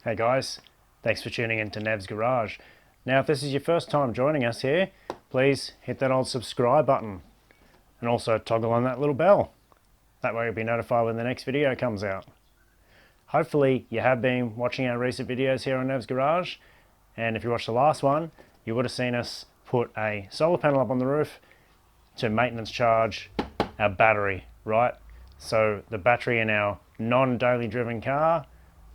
Hey guys, thanks for tuning in to Nev's Garage. Now if this is your first time joining us here, please hit that old subscribe button and also toggle on that little bell. That way you'll be notified when the next video comes out. Hopefully you have been watching our recent videos here on Nev's Garage, and if you watched the last one, you would have seen us put a solar panel up on the roof to maintenance charge our battery, right? So the battery in our non-daily driven car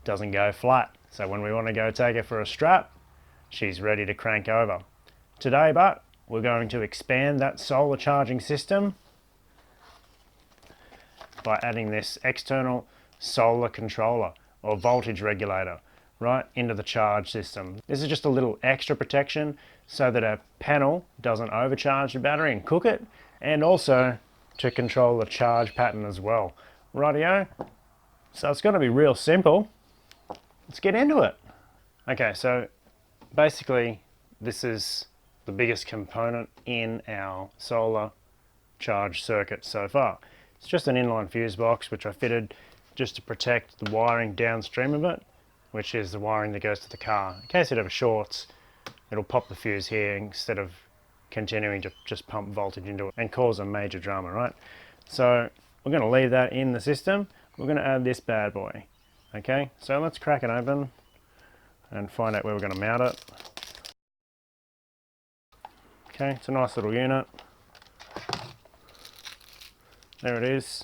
doesn't go flat. So when we want to go take her for a strap, she's ready to crank over. Today, but we're going to expand that solar charging system by adding this external solar controller or voltage regulator right into the charge system. This is just a little extra protection so that our panel doesn't overcharge the battery and cook it, and also to control the charge pattern as well. Rightio? So it's going to be real simple. Let's get into it. Okay, so basically this is the biggest component in our solar charge circuit so far. It's just an inline fuse box which I fitted just to protect the wiring downstream of it, which is the wiring that goes to the car. In case it ever shorts, it'll pop the fuse here instead of continuing to just pump voltage into it and cause a major drama, right? So we're going to leave that in the system. We're going to add this bad boy. Okay, so let's crack it open and find out where we're going to mount it. Okay, it's a nice little unit. There it is.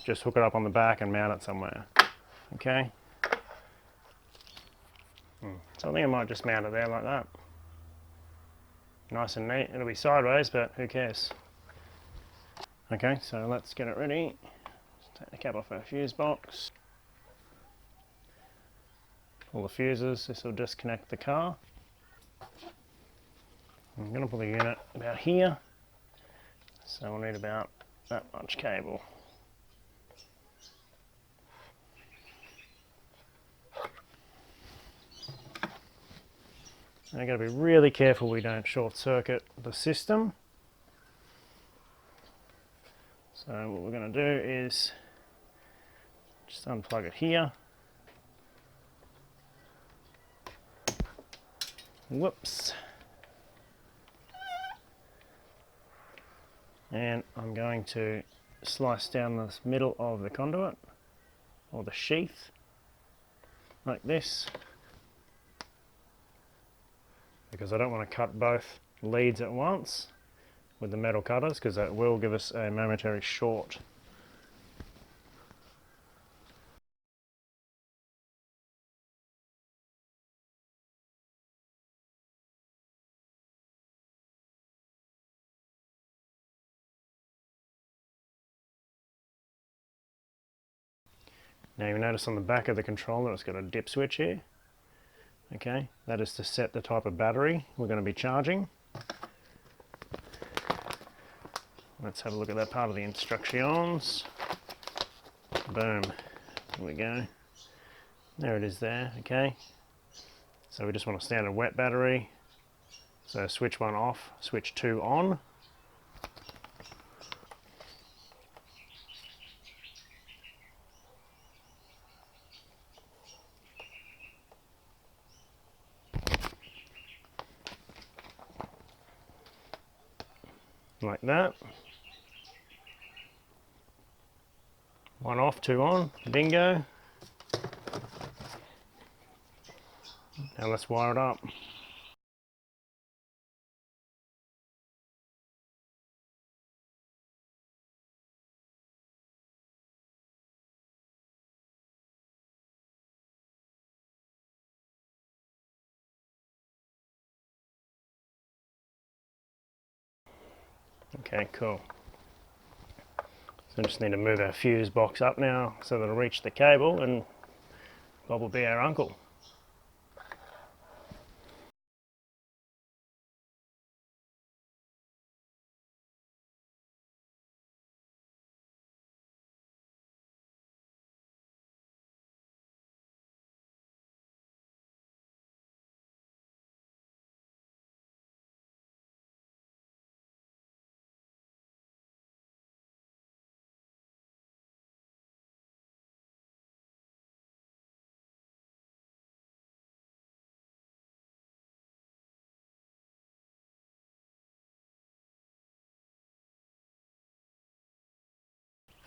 Just hook it up on the back and mount it somewhere. Okay. So I think I might just mount it there like that. Nice and neat. It'll be sideways, but who cares? Okay, so let's get it ready. Let's take the cap off our fuse box. All the fuses, this will disconnect the car. I'm going to put the unit about here, so we'll need about that much cable. Now, I've got to be really careful we don't short circuit the system. So what we're going to do is just unplug it here. Whoops. And I'm going to slice down the middle of the conduit, or the sheath, like this, because I don't want to cut both leads at once with the metal cutters, because that will give us a momentary short. Now you notice on the back of the controller it's got a dip switch here. Okay, that is to set the type of battery we're going to be charging. Let's have a look at that part of the instructions. Boom, there we go. There it is there, okay. So we just want a standard wet battery. So switch 1 off, switch 2 on. Like that. 1 off, 2 on, bingo. Now let's wire it up. Okay, cool. So we just need to move our fuse box up now so that it'll reach the cable, and Bob will be our uncle.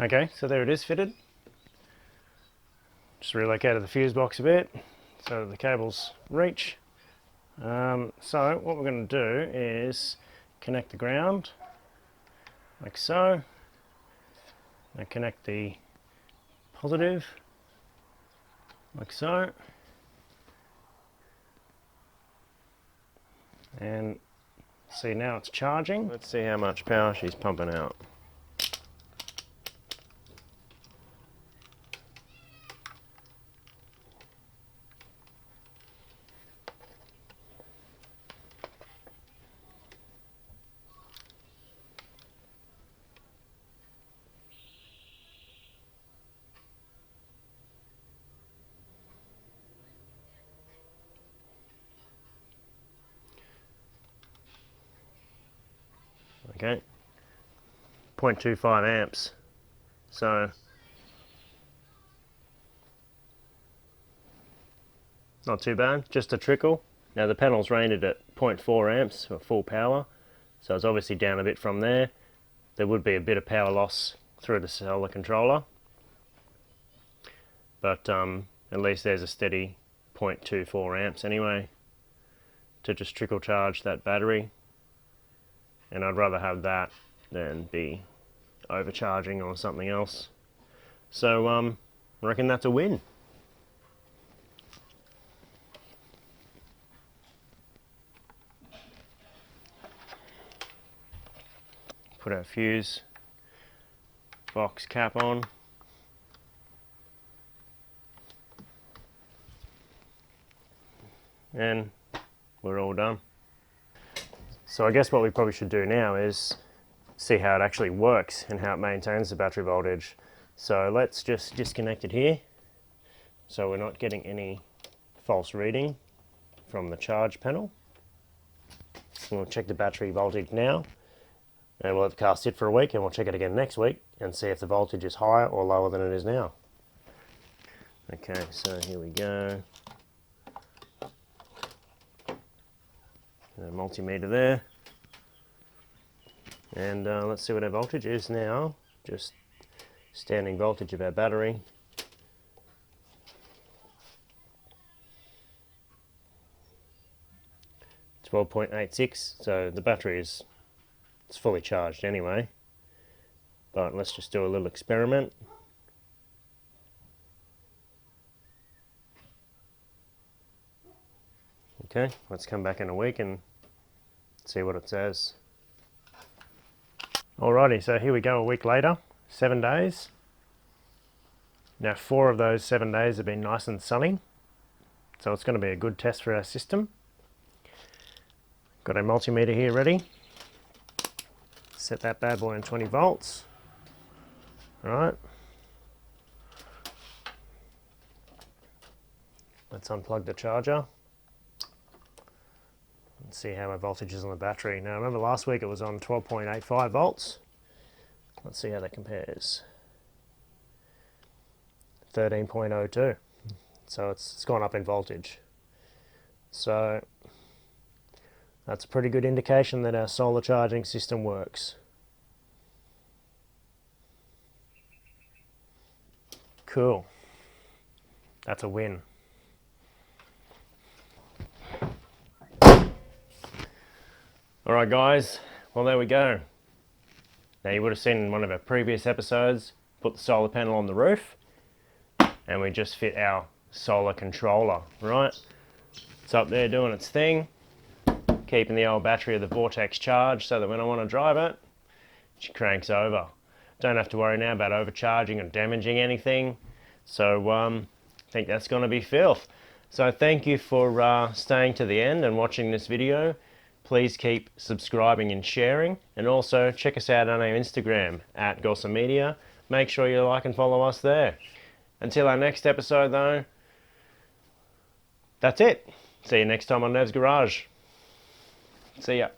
Okay, so there it is fitted. Just relocated the fuse box a bit so the cables reach. So what we're going to do is connect the ground like so. Now connect the positive like so. And see, now it's charging. Let's see how much power she's pumping out. Okay, 0.25 amps, so not too bad, just a trickle. Now the panel's rated at 0.4 amps for full power, so it's obviously down a bit from there. There would be a bit of power loss through the solar controller, but at least there's a steady 0.24 amps anyway to just trickle charge that battery. And I'd rather have that than be overcharging or something else. So I reckon that's a win. Put our fuse box cap on. And we're all done. So I guess what we probably should do now is see how it actually works and how it maintains the battery voltage. So let's just disconnect it here so we're not getting any false reading from the charge panel. We'll check the battery voltage now, and we'll let the car sit for a week, and we'll check it again next week and see if the voltage is higher or lower than it is now. Okay, so here we go. A multimeter there, and let's see what our voltage is now. Just standing voltage of our battery. It's 12.86, so the battery it's fully charged anyway, but let's just do a little experiment. Okay, let's come back in a week and see what it says. Alrighty, so here we go a week later, 7 days. Now 4 of those 7 days have been nice and sunny, so it's going to be a good test for our system. Got our multimeter here ready. Set that bad boy on 20 volts. Alright. Let's unplug the charger. See how my voltage is on the battery. Now remember last week it was on 12.85 volts. Let's see how that compares. 13.02. So it's gone up in voltage. So that's a pretty good indication that our solar charging system works. Cool. That's a win. Alright guys, well there we go. Now you would have seen in one of our previous episodes, put the solar panel on the roof, and we just fit our solar controller, right? It's up there doing its thing, keeping the old battery of the Vortex charged so that when I want to drive it, she cranks over. Don't have to worry now about overcharging or damaging anything. So I think that's going to be filth. So thank you for staying to the end and watching this video. Please keep subscribing and sharing, and also check us out on our Instagram at Gossa Media. Make sure you like and follow us there. Until our next episode though, that's it. See you next time on Nev's Garage. See ya.